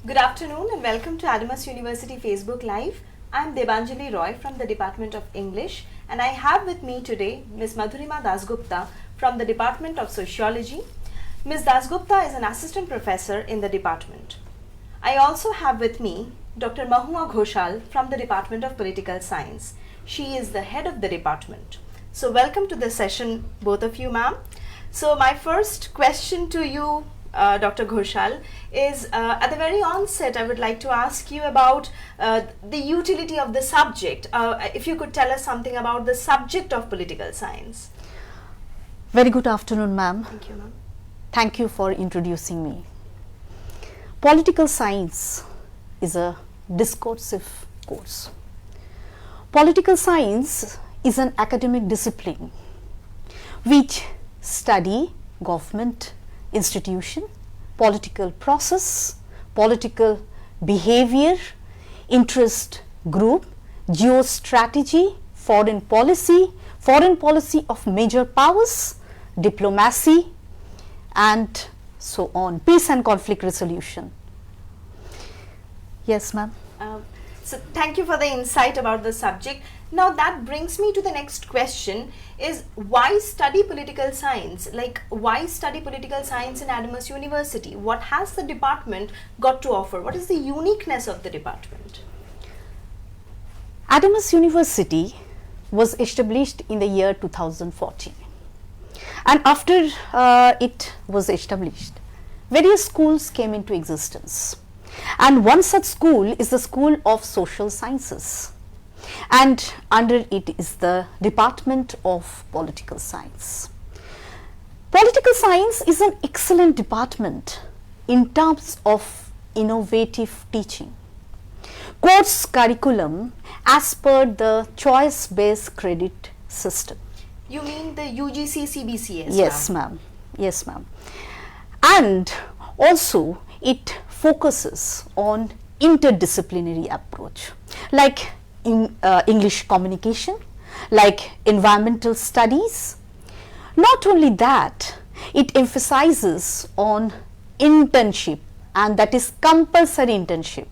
Good afternoon and welcome to Adamas University Facebook Live. I am Debanjali Roy from the Department of English and I have with me today Ms. Madhurima Dasgupta from the Department of Sociology. Ms. Dasgupta is an assistant professor in the department. I also have with me Dr. Mahua Ghoshal from the Department of Political Science. She is the head of the department. So welcome to the session, both of you, ma'am. So my first question to you, Dr. Ghoshal, is at the very onset I would like to ask you about the utility of the subject. If you could tell us something about the subject of political science. Very good afternoon, ma'am. Thank you, ma'am. Thank you for introducing me. Political science is a discursive course. Political science is an academic discipline which study government institution, political process, political behavior, interest group, geostrategy, foreign policy of major powers, diplomacy, and so on, peace and conflict resolution. Yes, ma'am. So thank you for the insight about the subject. Now that brings me to the next question, is why study political science? Like, why study political science in Adamas University? What has the department got to offer? What is the uniqueness of the department? Adamas University was established in the year 2014, and after it was established, various schools came into existence, and one such school is the School of Social Sciences, and under it is the Department of Political Science. Political science is an excellent department in terms of innovative teaching. Course curriculum as per the choice-based credit system. You mean the UGC CBCS? Yes, ma'am. Yes, ma'am. And also it focuses on interdisciplinary approach, like in English communication, like environmental studies. Not only that, it emphasizes on internship, and that is compulsory internship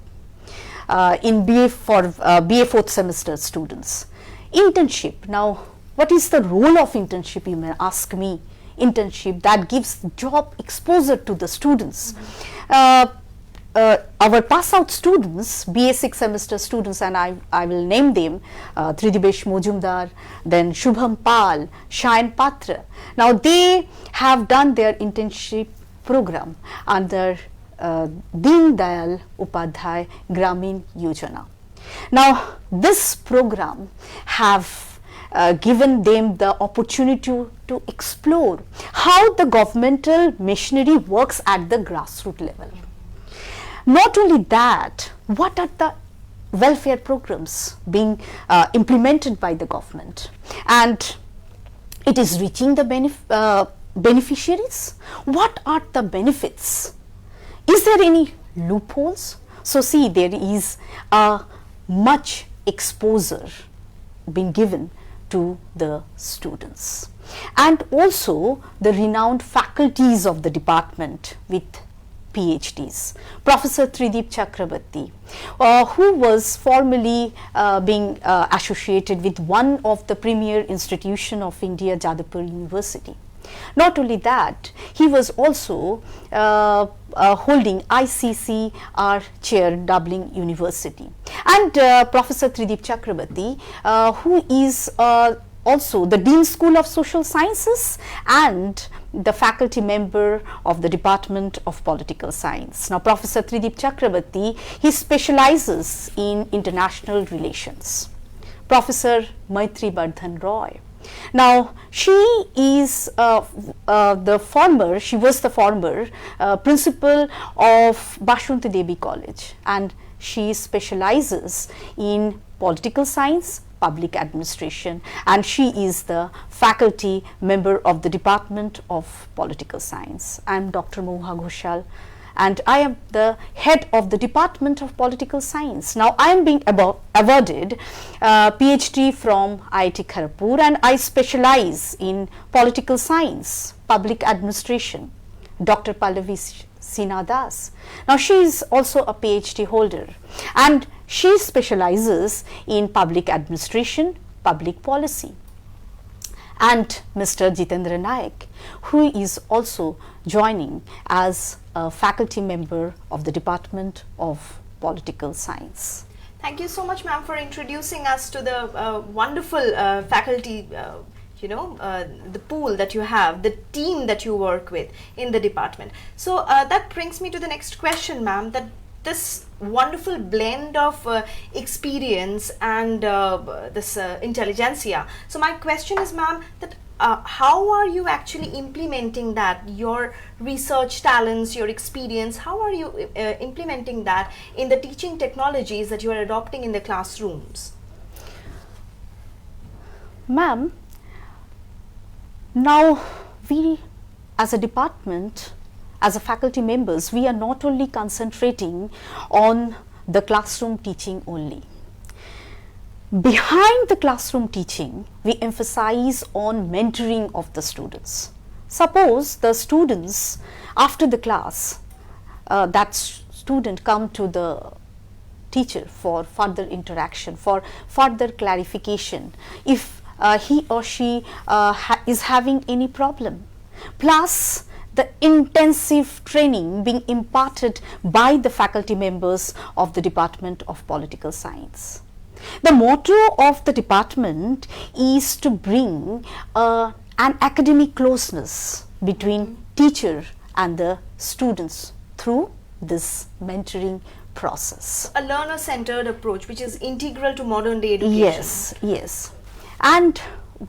in BA for BA 4th semester students. Internship. Now, what is the role of internship, you may ask me? Internship that gives job exposure to the students. Our pass out students, BA 6th semester students, and I will name them, Tridibesh Mojumdar, then Shubham Pal, Shayan Patra. Now they have done their internship program under Deen Dayal Upadhyay Gramin Yojana. Now this program have given them the opportunity to explore how the governmental machinery works at the grassroots level. Not only that, what are the welfare programs being implemented by the government, and it is reaching the beneficiaries? What are the benefits? Is there any loopholes? So see, there is much exposure being given to the students, and also the renowned faculties of the department with PhDs. Professor Tridip Chakrabarti, who was formerly being associated with one of the premier institution of India, Jadavpur University. Not only that, he was also holding ICCR chair, Dublin University. And Professor Tridip Chakrabarti, who is also the Dean School of Social Sciences and the faculty member of the Department of Political Science. Now, Professor Tridip Chakrabarti, he specializes in international relations. Professor Maitri Bardhan Roy. Now, she is she was the former principal of Bashanti Devi College, and she specializes in political science, public administration, and she is the faculty member of the Department of Political Science. I am Dr. Mahua Ghoshal, and I am the head of the Department of Political Science. Now, I am being awarded PhD from IIT Kharagpur, and I specialize in political science, public administration. Dr. Pallavi Seena Das. Now, she is also a PhD holder and she specializes in public administration, public policy. And Mr. Jitendra Naik, who is also joining as a faculty member of the Department of Political Science. Thank you so much, ma'am, for introducing us to the wonderful faculty, the pool that you have, the team that you work with in the department. So that brings me to the next question, ma'am, that this wonderful blend of experience and this intelligentsia. So my question is, ma'am, that how are you actually implementing that, your research talents, your experience, how are you implementing that in the teaching technologies that you are adopting in the classrooms? Ma'am, now we as a department, as a faculty members, we are not only concentrating on the classroom teaching only. Behind the classroom teaching, we emphasize on mentoring of the students. Suppose the students after the class, that student come to the teacher for further interaction, for further clarification, if he or she is having any problem. Plus the intensive training being imparted by the faculty members of the Department of Political Science. The motto of the department is to bring an academic closeness between teacher and the students through this mentoring process. A learner-centered approach which is integral to modern day education. Yes, yes. And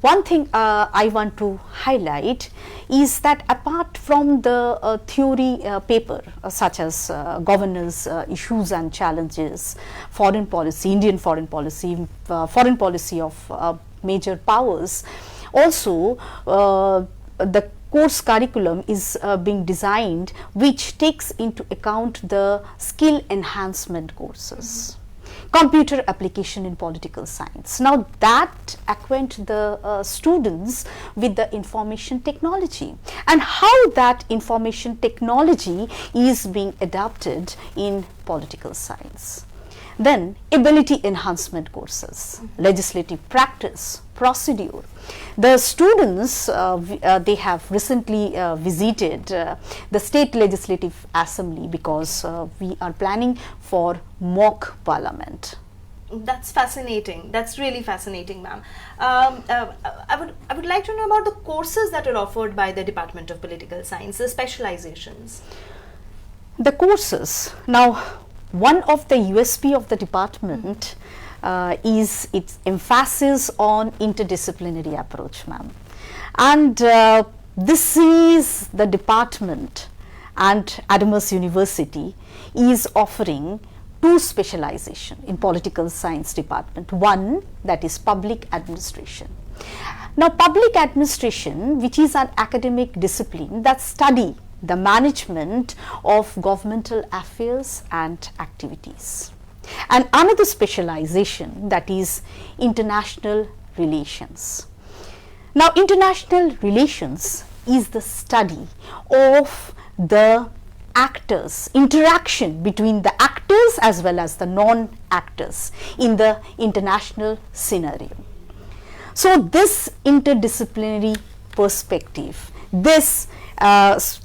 one thing I want to highlight is that apart from the theory paper such as governance issues and challenges, foreign policy, Indian foreign policy of major powers, also the course curriculum is being designed which takes into account the skill enhancement courses. Computer application in political science. Now that acquaint the students with the information technology and how that information technology is being adapted in political science. Then ability enhancement courses, legislative practice, procedure. The students, they have recently visited the State Legislative Assembly because we are planning for mock parliament. That's fascinating. That's really fascinating, ma'am. I would like to know about the courses that are offered by the Department of Political Science, the specializations. The courses. Now, one of the USP of the department is its emphasis on interdisciplinary approach, ma'am. And this is the department, and Adamas University is offering two specialization in political science department. One, that is public administration. Now, public administration, which is an academic discipline that study the management of governmental affairs and activities. And another specialization, that is international relations. Now, international relations is the study of the actors, interaction between the actors as well as the non-actors in the international scenario. So, this interdisciplinary perspective, this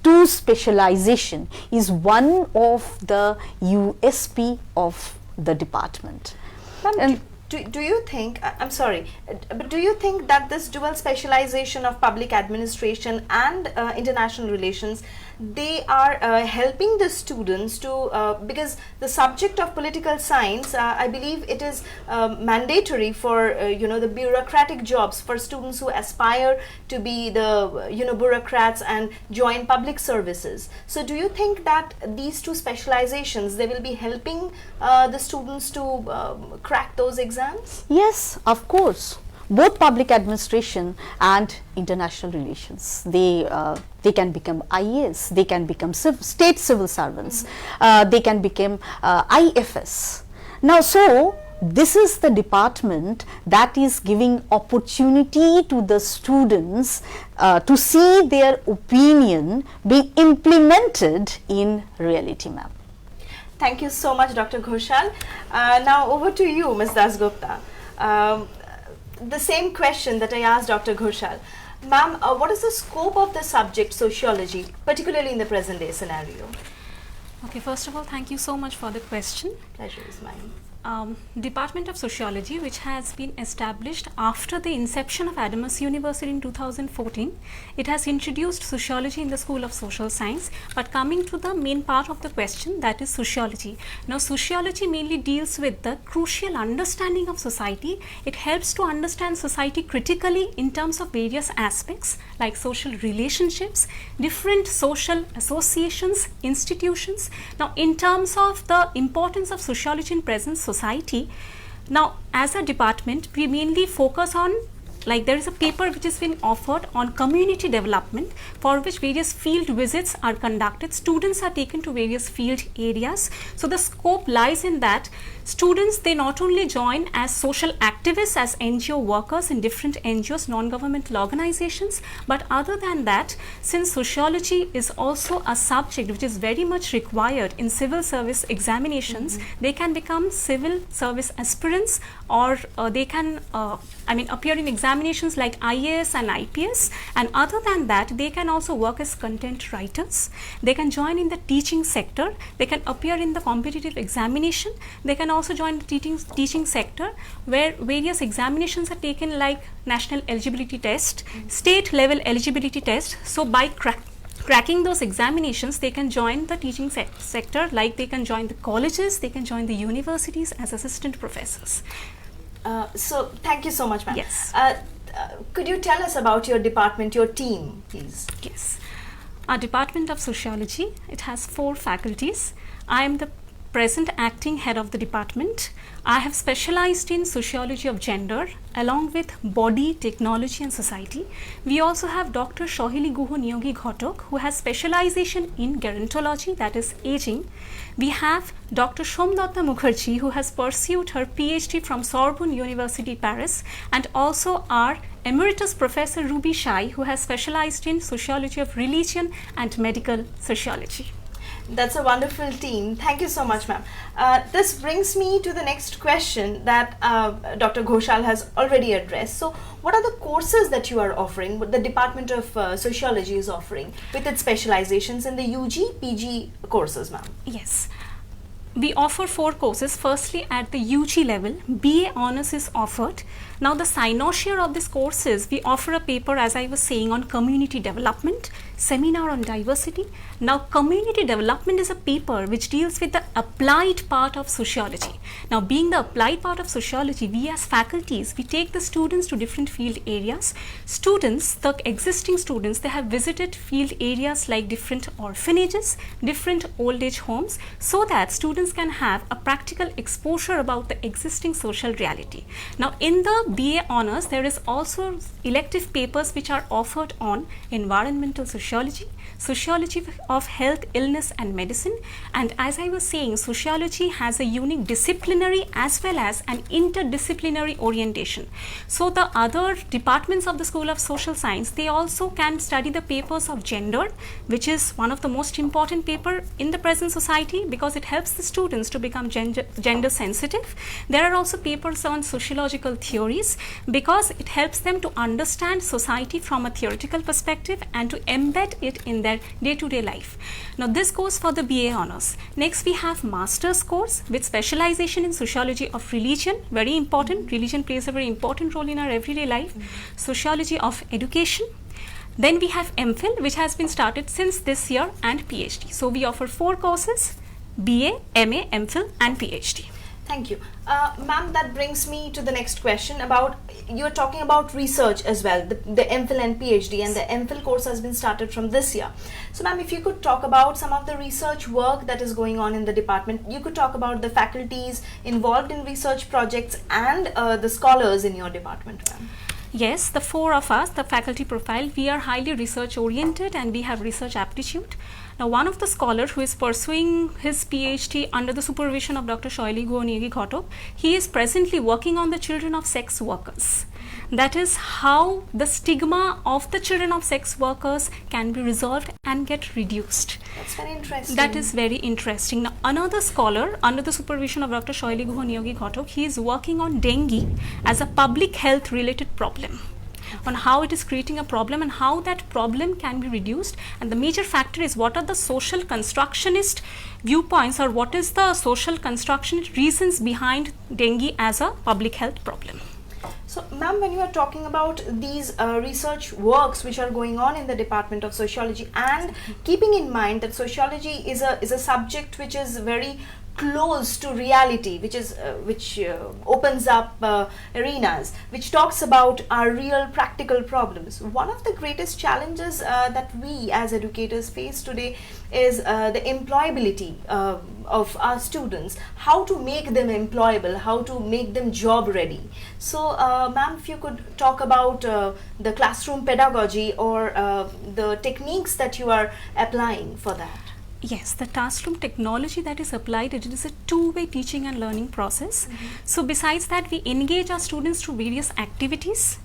two specialization is one of the USP of the department. Ma'am, do you think, I'm sorry, but do you think that this dual specialization of public administration and international relations, they are helping the students to, because the subject of political science, I believe it is mandatory for, the bureaucratic jobs for students who aspire to be the, bureaucrats and join public services. So do you think that these two specializations, they will be helping the students to crack those exams? Yes, of course. Both public administration and international relations, they can become IAS, they can become state civil servants, they can become IFS. Now, so this is the department that is giving opportunity to the students to see their opinion being implemented in reality, ma'am. Thank you so much, Dr. Ghoshal. Now over to you, Ms. Dasgupta. The same question that I asked Dr. Ghoshal. Ma'am, what is the scope of the subject sociology, particularly in the present day scenario? Okay, first of all, thank you so much for the question. Pleasure is mine. Department of Sociology, which has been established after the inception of Adamas University in 2014. It has introduced sociology in the School of Social Science. But coming to the main part of the question, that is sociology. Now, sociology mainly deals with the crucial understanding of society. It helps to understand society critically in terms of various aspects like social relationships, different social associations, institutions. Now, in terms of the importance of sociology in present society, now as a department we mainly focus on, like there is a paper which has been offered on community development, for which various field visits are conducted. Students are taken to various field areas. So the scope lies in that students, they not only join as social activists, as NGO workers in different NGOs, non-governmental organizations, but other than that, since sociology is also a subject which is very much required in civil service examinations, they can become civil service aspirants, or they can appear in examinations like IAS and IPS, and other than that they can also work as content writers. They can join in the teaching sector, they can appear in the competitive examination, they can also join the teaching sector where various examinations are taken like national eligibility test, state level eligibility test. So by cracking those examinations, they can join the teaching sector, like they can join the colleges, they can join the universities as assistant professors. So thank you so much, ma'am. Yes. Could you tell us about your department, your team, please? Yes. Our Department of Sociology, it has 4 faculties. I am the present acting head of the department. I have specialized in sociology of gender along with body, technology and society. We also have Dr. Shohili Guho Niyogi Ghotok, who has specialization in gerontology, that is aging. We have Dr. Somdatta Mukherjee, who has pursued her PhD from Sorbonne University, Paris, and also our Emeritus Professor Ruby Shai, who has specialized in sociology of religion and medical sociology. That's a wonderful team. Thank you so much, ma'am. This brings me to the next question that Dr. Ghoshal has already addressed. So, what are the courses that you are offering, what the Department of Sociology is offering with its specializations in the UG, PG courses, ma'am? Yes. We offer 4 courses. Firstly, at the UG level, BA Honours is offered. Now, the cynosure of these courses, we offer a paper, as I was saying, on community development, seminar on diversity. Now, community development is a paper which deals with the applied part of sociology. Now, being the applied part of sociology, we as faculties, we take the students to different field areas. Students, the existing students, they have visited field areas like different orphanages, different old age homes, so that students can have a practical exposure about the existing social reality. Now, in the BA Honours, there is also elective papers which are offered on environmental sociology, sociology of health, illness and medicine, and as I was saying, sociology has a unique disciplinary as well as an interdisciplinary orientation. So the other departments of the School of Social Science, they also can study the papers of gender, which is one of the most important paper in the present society because it helps the students to become gender sensitive. There are also papers on sociological theories because it helps them to understand society from a theoretical perspective and to embed it in their day-to-day life. Now this goes for the BA Honours. Next we have Master's course with specialization in sociology of religion, very important. Religion plays a very important role in our everyday life. Sociology of education. Then we have MPhil, which has been started since this year, and PhD. So we offer 4 courses: BA, MA, MPhil and PhD. Thank you. Ma'am, that brings me to the next question about, you're talking about research as well, the MPhil and PhD, and the MPhil course has been started from this year. So ma'am, if you could talk about some of the research work that is going on in the department, you could talk about the faculties involved in research projects and the scholars in your department, ma'am. Yes, the four of us, the faculty profile, we are highly research oriented and we have research aptitude. Now, one of the scholars who is pursuing his PhD under the supervision of Dr. Shoili Guoniyagi Ghotok, he is presently working on the children of sex workers. That is how the stigma of the children of sex workers can be resolved and get reduced. That's very interesting. That is very interesting. Now, another scholar under the supervision of Dr. Shoili Guoniyagi Ghotok, he is working on dengue as a public health related problem, on how it is creating a problem and how that problem can be reduced. And the major factor is what are the social constructionist viewpoints, or what is the social constructionist reasons behind dengue as a public health problem. So, ma'am, when you are talking about these research works which are going on in the Department of Sociology, and keeping in mind that sociology is a subject which is very close to reality, which opens up arenas, which talks about our real practical problems. One of the greatest challenges that we as educators face today is the employability of our students, how to make them employable, how to make them job ready. So, ma'am, if you could talk about the classroom pedagogy or the techniques that you are applying for that. Yes, the classroom technology that is applied, it is a two-way teaching and learning process. So besides that, we engage our students through various activities.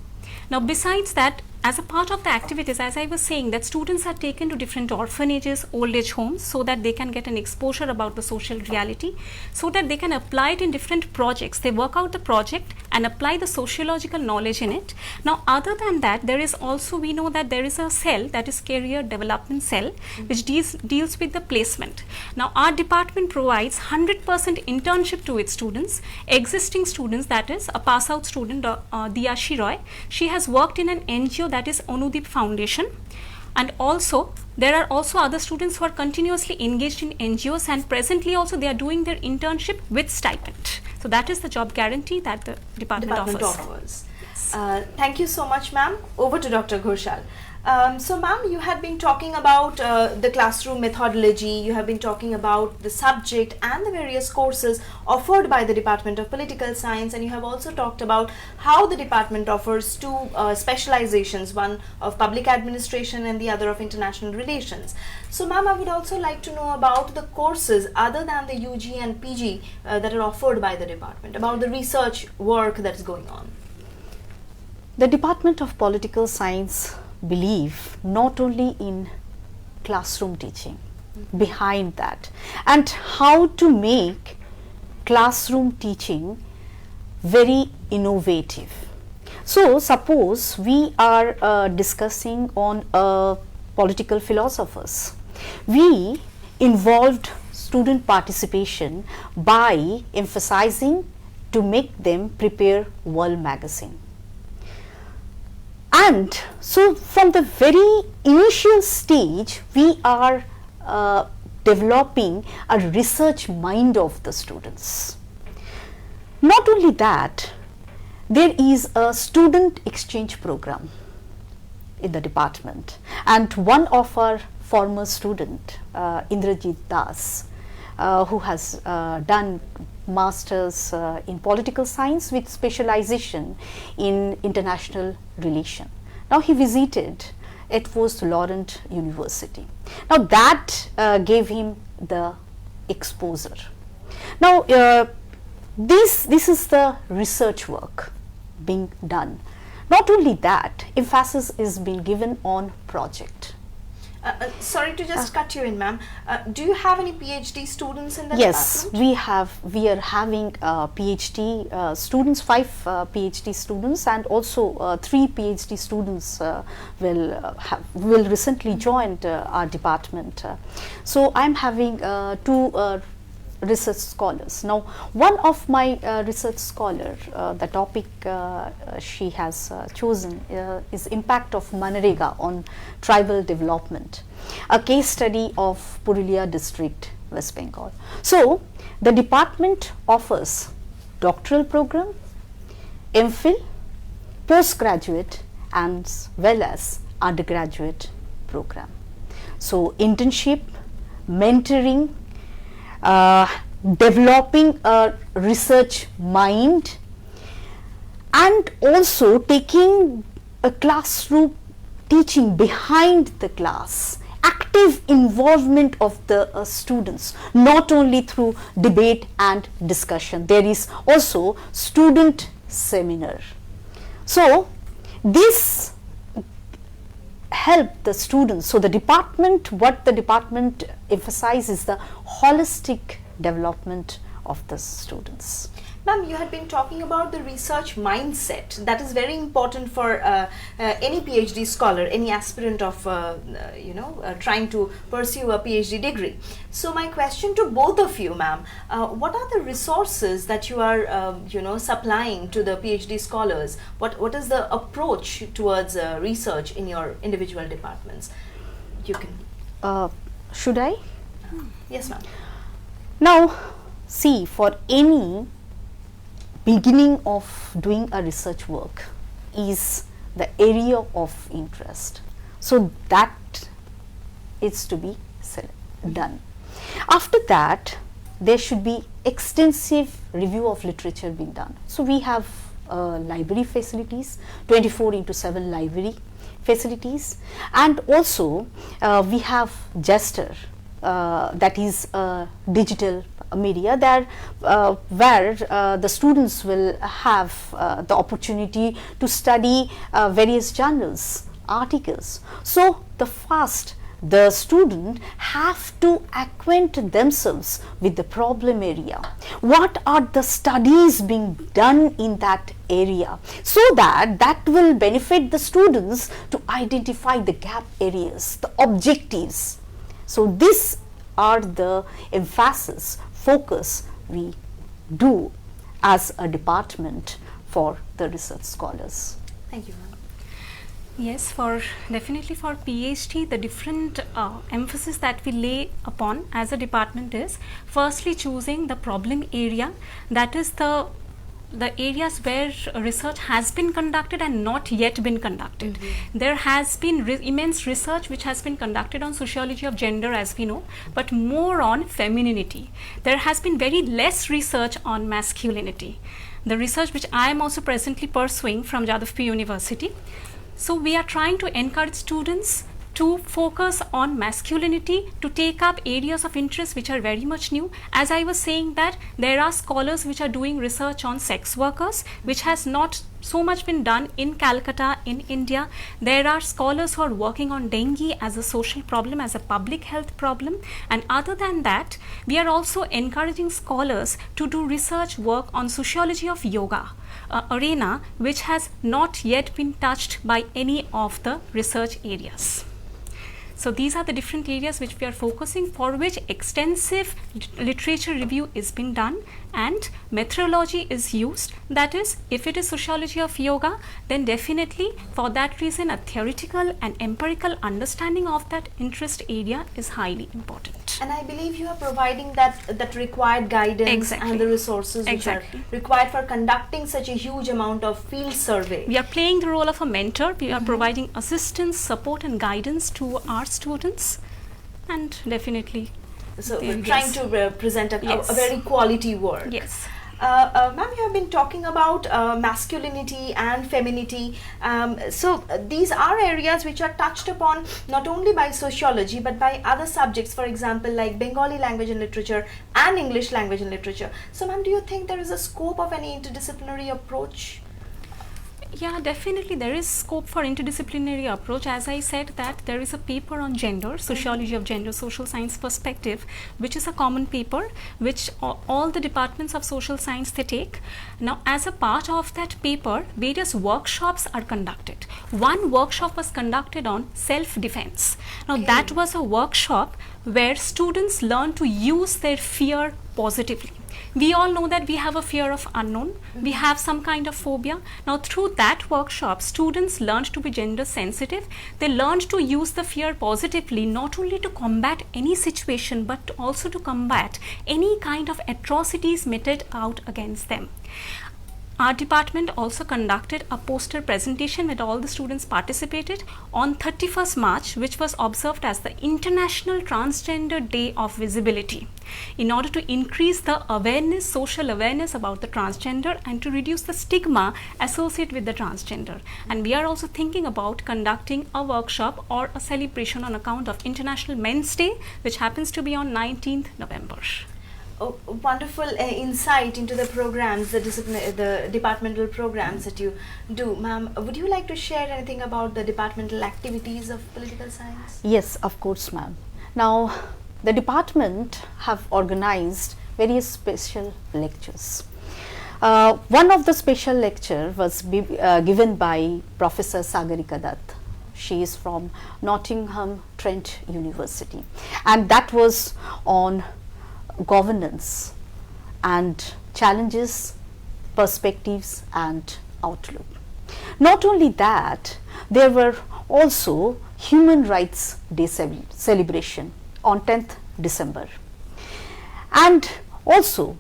Now besides that, as a part of the activities, as I was saying, that students are taken to different orphanages, old age homes, so that they can get an exposure about the social reality, so that they can apply it in different projects. They work out the project and apply the sociological knowledge in it. Now other than that, there is also, we know that there is a cell, that is career development cell, which deals with the placement. Now our department provides 100% internship to its students. Existing students, that is a pass out student, Diyashi Roy, she has worked in an NGO, that is Onudip Foundation, and also there are also other students who are continuously engaged in NGOs, and presently also they are doing their internship with stipend. So that is the job guarantee that the department offers. Thank you so much, ma'am. Over to Dr. Ghoshal. So, ma'am, you had been talking about the classroom methodology, you have been talking about the subject and the various courses offered by the Department of Political Science, and you have also talked about how the department offers two specializations, one of public administration and the other of international relations. So, ma'am, I would also like to know about the courses other than the UG and PG that are offered by the department, about the research work that is going on. The Department of Political Science believe not only in classroom teaching, behind that, and how to make classroom teaching very innovative. So suppose we are discussing on political philosophers. We involved student participation by emphasizing to make them prepare World Magazine. And so from the very initial stage, we are developing a research mind of the students. Not only that, there is a student exchange program in the department, and one of our former student, Indrajit Das, who has done masters in political science with specialization in international relation. Now he visited Edwards Laurent University. Now that gave him the exposure. Now this is the research work being done. Not only that, emphasis is being given on project. Sorry to just cut you in, ma'am. Do you have any PhD students in the yes, department? we are having PhD students, 5 PhD students, and also 3 PhD students will recently joined our department. So I'm having 2 research scholars. Now one of my research scholar, the topic she has chosen is impact of Manrega on tribal development, a case study of Purulia district, West Bengal. So the department offers doctoral program, MPhil, postgraduate as well as undergraduate program. So internship, mentoring, developing a research mind, and also taking a classroom teaching behind the class, active involvement of the students, not only through debate and discussion. There is also student seminar. So this help the students. So the department, what the department emphasizes, the holistic development of the students. Ma'am, you had been talking about the research mindset. That is very important for any PhD scholar, any aspirant of, trying to pursue a PhD degree. So my question to both of you, ma'am, what are the resources that you are, supplying to the PhD scholars? What is the approach towards research in your individual departments? You can. Should I? Yes, ma'am. Now, see, for any beginning of doing a research work is the area of interest. So that is to be done. After that, there should be extensive review of literature being done. So we have library facilities, 24/7 library facilities, and also we have Gesture, that is digital media, there where the students will have the opportunity to study various journals, articles. So the student have to acquaint themselves with the problem area. What are the studies being done in that area, so that will benefit the students to identify the gap areas, the objectives. So this are the emphasis, focus we do as a department for the research scholars. Thank you, ma'am. Yes, definitely for PhD, the different emphasis that we lay upon as a department is firstly choosing the problem area, that is the areas where research has been conducted and not yet been conducted. Mm-hmm. There has been immense research which has been conducted on sociology of gender, as we know, but more on femininity. There has been very less research on masculinity. The research which I am also presently pursuing from Jadavpur University. So we are trying to encourage students to focus on masculinity, to take up areas of interest which are very much new. As I was saying, that there are scholars which are doing research on sex workers, which has not so much been done in Calcutta, in India. There are scholars who are working on dengue as a social problem, as a public health problem. And other than that, we are also encouraging scholars to do research work on sociology of yoga, arena which has not yet been touched by any of the research areas. So these are the different areas which we are focusing, for which extensive literature review is being done and methodology is used. That is, if it is sociology of yoga, then definitely for that reason a theoretical and empirical understanding of that interest area is highly important. And I believe you are providing that required guidance. Exactly. And the resources which Exactly. are required for conducting such a huge amount of field survey. We are playing the role of a mentor. We are providing assistance, support and guidance to our students, and definitely so we're trying to present a very quality work. Yes. Ma'am, you have been talking about masculinity and femininity. So these are areas which are touched upon not only by sociology but by other subjects, for example, like Bengali language and literature and English language and literature. So ma'am, do you think there is a scope of any interdisciplinary approach? Yeah, definitely there is scope for interdisciplinary approach. As I said, that there is a paper on gender, sociology of gender, social science perspective, which is a common paper which all the departments of social science they take. Now, as a part of that paper, various workshops are conducted. One workshop was conducted on self-defense. Now, that was a workshop where students learn to use their fear positively. We all know that we have a fear of unknown. We have some kind of phobia. Now, through that workshop, students learned to be gender sensitive. They learned to use the fear positively, not only to combat any situation, but also to combat any kind of atrocities meted out against them. Our department also conducted a poster presentation where all the students participated on 31st March, which was observed as the International Transgender Day of Visibility, in order to increase the awareness, social awareness about the transgender and to reduce the stigma associated with the transgender. And we are also thinking about conducting a workshop or a celebration on account of International Men's Day, which happens to be on 19th November. Oh, wonderful insight into the programs, the departmental programs that you do. Ma'am, would you like to share anything about the departmental activities of political science? Yes, of course, ma'am. Now, the department have organized various special lectures. One of the special lecture was given by Professor Sagarika Dutt. She is from Nottingham Trent University, and that was on governance and challenges, perspectives and outlook. Not only that, there were also Human Rights Day celebration on 10th December, and also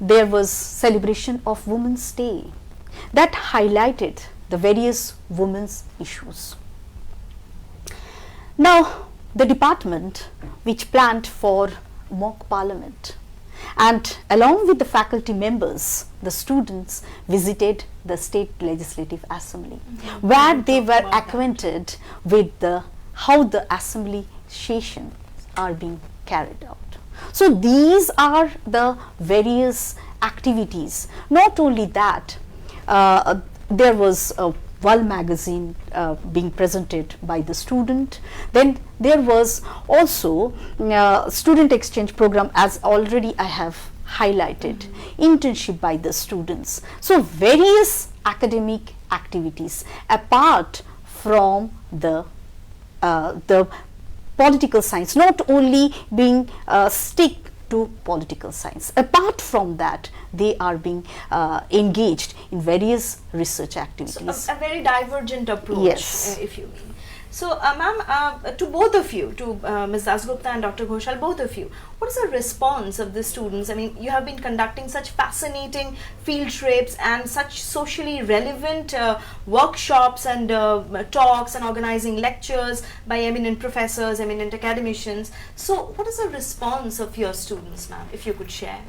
there was celebration of Women's Day that highlighted the various women's issues. Now, the department, which planned for mock parliament, and along with the faculty members, the students visited the State Legislative Assembly, where they were acquainted with how the assembly sessions are being carried out. So these are the various activities. Not only that, there was a World magazine being presented by the student. Then there was also student exchange program, as already I have highlighted, internship by the students. So various academic activities apart from the political science, not only being stick to political science. Apart from that, they are being engaged in various research activities. So a very divergent approach, yes. If you mean. So, ma'am, to both of you, to Ms. Dasgupta and Dr. Ghoshal, both of you, what is the response of the students? I mean, you have been conducting such fascinating field trips and such socially relevant workshops and talks and organizing lectures by eminent professors, eminent academicians. So, what is the response of your students, ma'am, if you could share?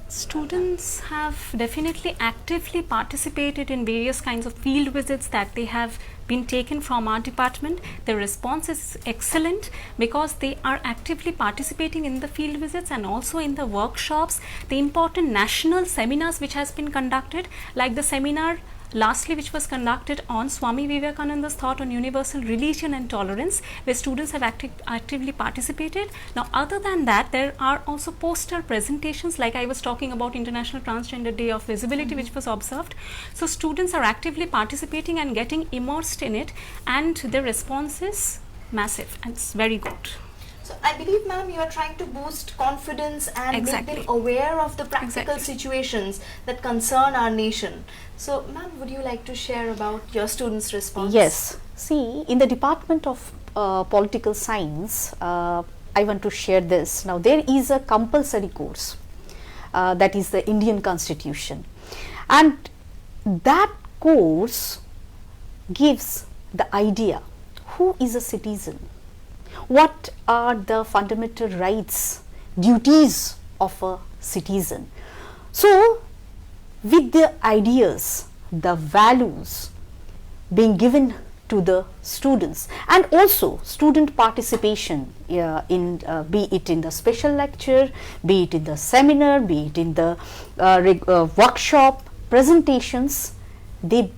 Students have definitely actively participated in various kinds of field visits that they have been taken from our department. The response is excellent because they are actively participating in the field visits and also in the workshops, the important national seminars which has been conducted, like the seminar lastly which was conducted on Swami Vivekananda's thought on universal religion and tolerance, where students have actively participated. Now, other than that, there are also poster presentations, like I was talking about International Transgender Day of Visibility, which was observed. So students are actively participating and getting immersed in it, and the response is massive and it's very good. So I believe, ma'am, you are trying to boost confidence and make them aware of the practical situations that concern our nation. So, ma'am, would you like to share about your students' response? Yes. See, in the Department of Political Science, I want to share this. Now, there is a compulsory course that is the Indian Constitution, and that course gives the idea who is a citizen, what are the fundamental rights, duties of a citizen. So, with the ideas, the values being given to the students, and also student participation in be it in the special lecture, be it in the seminar, be it in the workshop presentations, they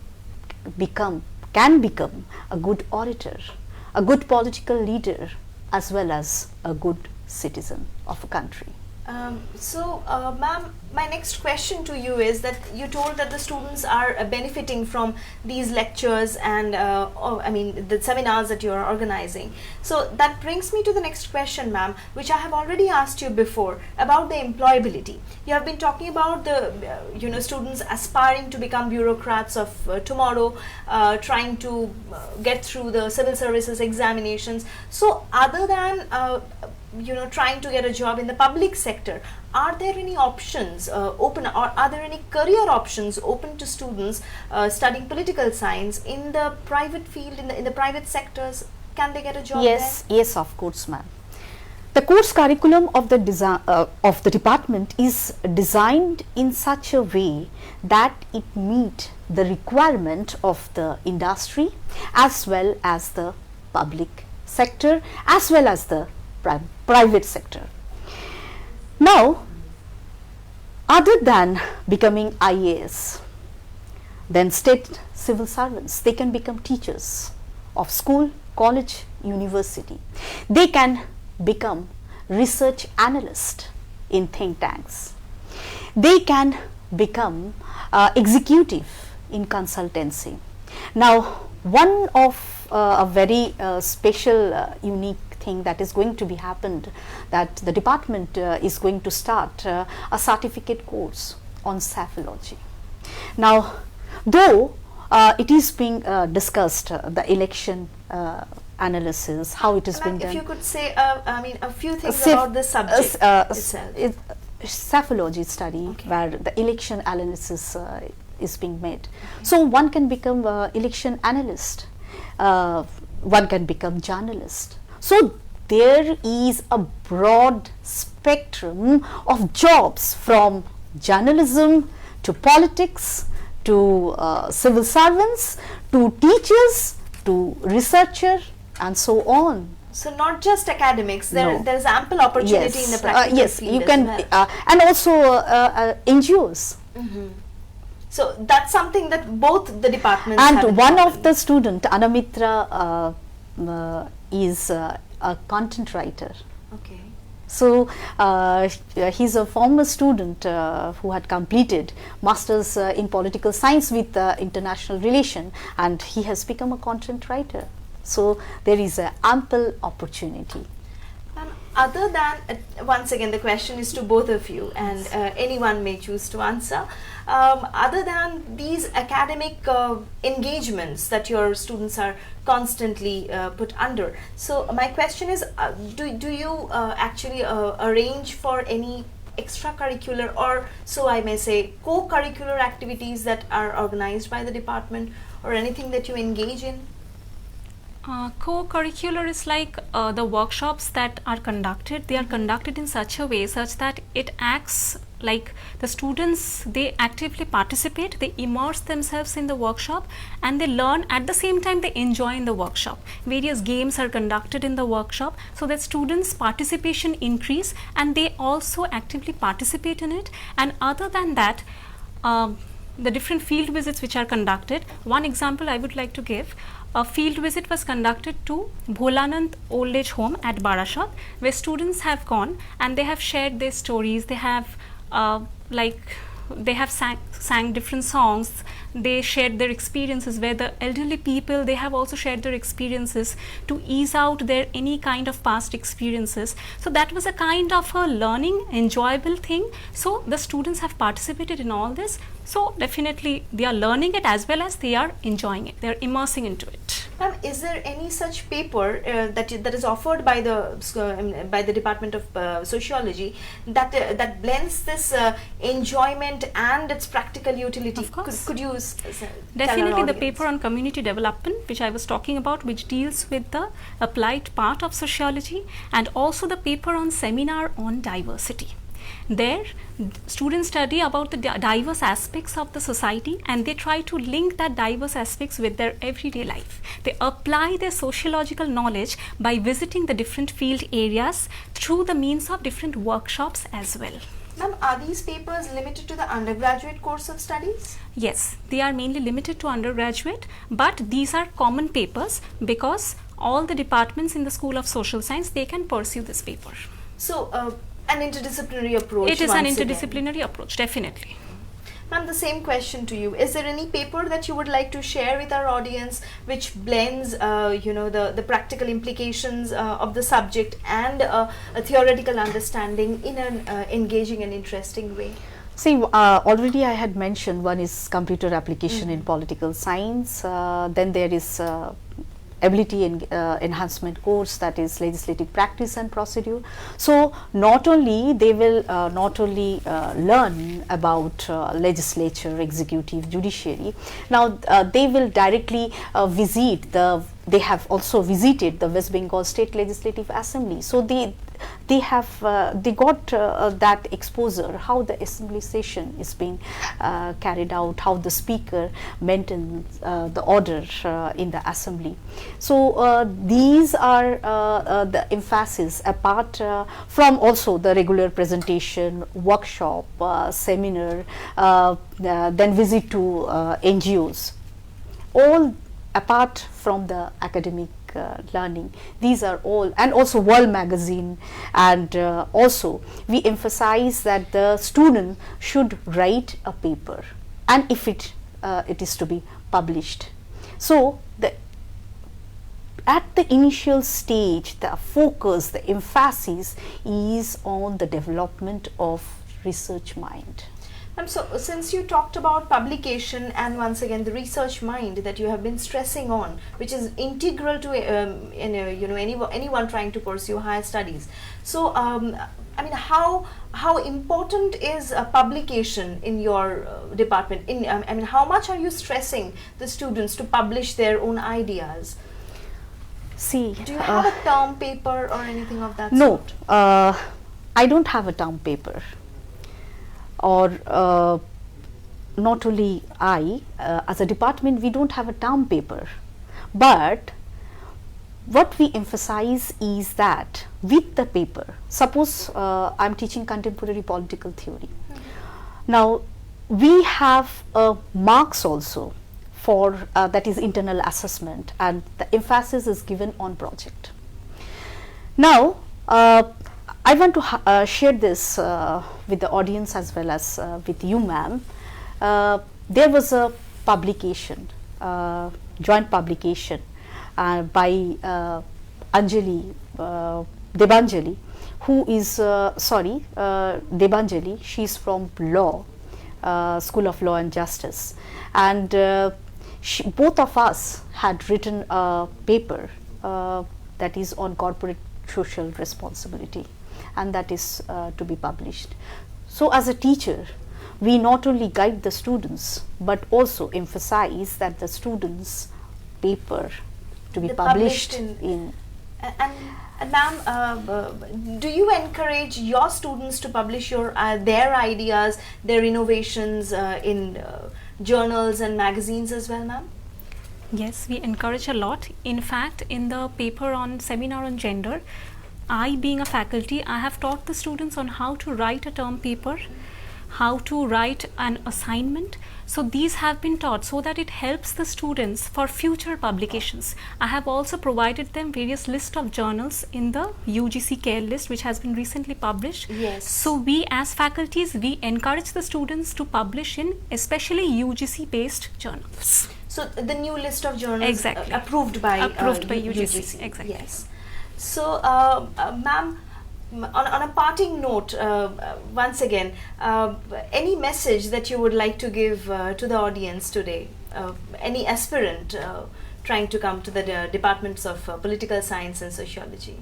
can become a good orator, a good political leader, as well as a good citizen of a country. Ma'am, my next question to you is that you told that the students are benefiting from these lectures and the seminars that you are organizing. So that brings me to the next question, ma'am, which I have already asked you before about the employability. You have been talking about the students aspiring to become bureaucrats of tomorrow, trying to get through the civil services examinations. So other than trying to get a job in the public sector, are there any options open, or are there any career options open to students studying political science in the private field, in the private sectors? Can they get a job Yes, there? yes, of course, ma'am. The course curriculum of the department is designed in such a way that it meet the requirement of the industry as well as the public sector as well as the private sector. Now, other than becoming IAS, then state civil servants, they can become teachers of school, college, university. They can become research analyst in think tanks. They can become executive in consultancy. Now, one of a very special unique thing that is going to be happened, that the department is going to start a certificate course on Sociology. Now, though it is being discussed, the election analysis, how it is being done. If you could say, I mean, a few things about this subject itself. Sociology study, where the election analysis is being made. So one can become election analyst, one can become journalist. So there is a broad spectrum of jobs, from journalism to politics to civil servants to teachers to researcher and so on. So not just academics, No. there is ample opportunity in the practical yes, field you as can, well. and also NGOs. So that's something that both the departments have in And one common. of the student, Anamitra, is a content writer. Okay. So he's a former student who had completed masters in political science with international relation, and he has become a content writer. So there is a ample opportunity. Other than, once again the question is to both of you, and anyone may choose to answer. Other than these academic engagements that your students are constantly put under, so my question is, do you actually arrange for any extracurricular, or so I may say co-curricular activities that are organized by the department, or anything that you engage in? Co-curricular is like the workshops that are conducted. They are conducted in such a way such that it acts like the students, they actively participate, they immerse themselves in the workshop, and they learn. At the same time, they enjoy in the workshop. Various games are conducted in the workshop so that students' participation increase and they also actively participate in it. And other than that, the different field visits which are conducted. One example I would like to give. A field visit was conducted to Bholanand Old Age Home at Barashat, where students have gone and they have shared their stories. They have sang different songs. They shared their experiences, where the elderly people, they have also shared their experiences to ease out their any kind of past experiences. So that was a kind of a learning, enjoyable thing. So the students have participated in all this. So definitely they are learning it as well as they are enjoying it. They are immersing into it. Ma'am, is there any such paper that is offered by the Department of Sociology that blends this enjoyment and its practical utility? Of course. Could you Definitely the paper on community development, which I was talking about, which deals with the applied part of sociology, and also the paper on seminar on diversity. There, students study about the diverse aspects of the society, and they try to link that diverse aspects with their everyday life. They apply their sociological knowledge by visiting the different field areas through the means of different workshops as well. Ma'am, are these papers limited to the undergraduate course of studies? Yes, they are mainly limited to undergraduate, but these are common papers because all the departments in the School of Social Science, they can pursue this paper. So, an interdisciplinary approach. It is an once again. interdisciplinary approach, definitely. Ma'am, the same question to you. Is there any paper that you would like to share with our audience which blends, the practical implications of the subject and a theoretical understanding in an engaging and interesting way? See, already I had mentioned one is computer application in political science, then there is ability enhancement course, that is legislative practice and procedure. So not only they will learn about legislature, executive, judiciary. Now they will directly they have also visited the West Bengal State Legislative Assembly. So they got that exposure, how the assembly session is being carried out, how the speaker maintains the order in the assembly. So these are the emphasis, apart from also the regular presentation, workshop, seminar, then visit to NGOs, all apart from the academic learning. These are all, and also World Magazine, and also we emphasize that the student should write a paper, and if it is to be published. So at the initial stage, the focus, the emphasis is on the development of research mind. So since you talked about publication and once again the research mind that you have been stressing on, which is integral to anyone trying to pursue higher studies. So I mean, how important is a publication in your department? I mean, how much are you stressing the students to publish their own ideas? See, do you have a term paper or anything of that no, sort? I don't have a term paper. Or not only I, as a department, we don't have a term paper, but what we emphasize is that with the paper, suppose I'm teaching contemporary political theory. Now we have marks also for that is internal assessment, and the emphasis is given on project. Now I want to share this with the audience as well as with you, ma'am. There was a publication, joint publication by Anjali, Debanjali, who is, Debanjali, she is from law, School of Law and Justice, and both of us had written a paper that is on corporate social responsibility, and that is to be published. So as a teacher, we not only guide the students but also emphasize that the students' paper to be published in. And ma'am, do you encourage your students to publish their ideas, their innovations in journals and magazines as well, ma'am? Yes, we encourage a lot. In fact, in the paper on seminar on gender, I, being a faculty, I have taught the students on how to write a term paper, how to write an assignment. So these have been taught so that it helps the students for future publications. I have also provided them various list of journals in the UGC care list, which has been recently published. Yes. So we as faculties, we encourage the students to publish in especially UGC based journals. So the new list of journals Exactly. approved by UGC. Exactly. Yes. So ma'am, on a parting note, once again, any message that you would like to give to the audience today, any aspirant trying to come to the departments of political science and sociology?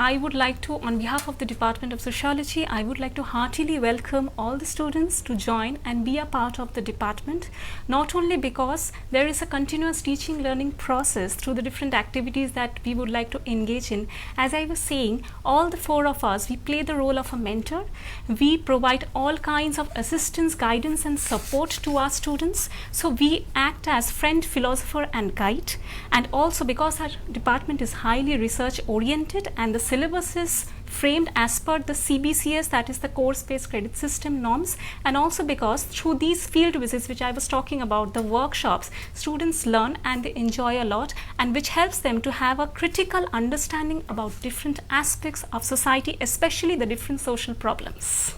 I would like to, on behalf of the Department of Sociology, I would like to heartily welcome all the students to join and be a part of the department, not only because there is a continuous teaching learning process through the different activities that we would like to engage in. As I was saying, all the four of us, we play the role of a mentor. We provide all kinds of assistance, guidance and support to our students. So we act as friend, philosopher and guide. And also because our department is highly research oriented and the syllabus is framed as per the CBCS, that is the course-based credit system norms, and also because through these field visits which I was talking about, the workshops, students learn and they enjoy a lot, and which helps them to have a critical understanding about different aspects of society, especially the different social problems.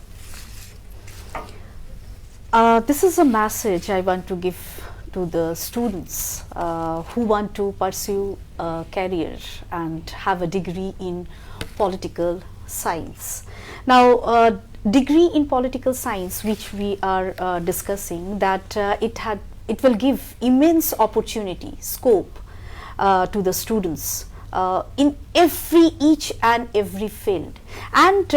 This is a message I want to give to the students who want to pursue a career and have a degree in political science. Now, degree in political science, which we are discussing, that it will give immense opportunity, scope to the students in each and every field. And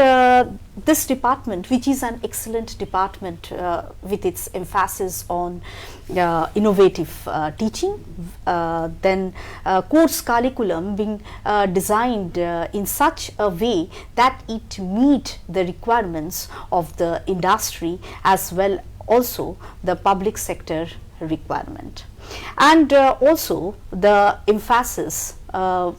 this department, which is an excellent department with its emphasis on innovative teaching, then course curriculum being designed in such a way that it meet the requirements of the industry as well also the public sector requirement. And also the emphasis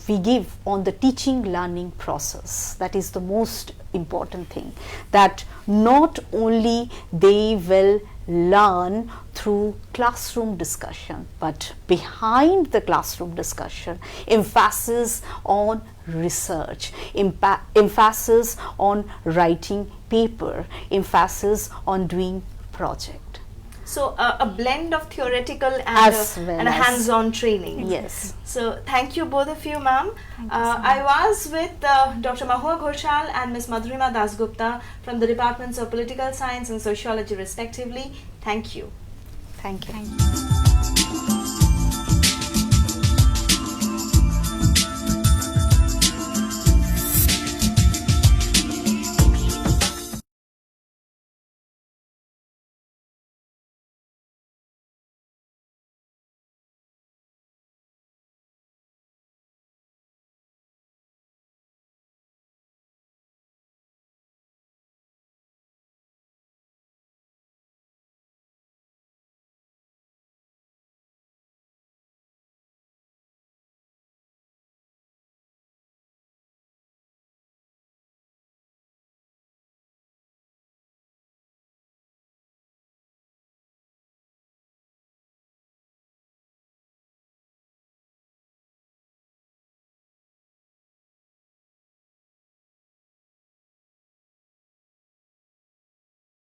we give on the teaching learning process. That is the most important thing, that not only they will learn through classroom discussion, but behind the classroom discussion, emphasis on research, emphasis on writing paper, emphasis on doing project. So a blend of theoretical As and, well and a as- hands-on training. Yes. So thank you both of you, ma'am. I was with Dr. Mahua Ghoshal and Ms. Madhurima Dasgupta from the Departments of Political Science and Sociology respectively. Thank you. Thank you. Thank you.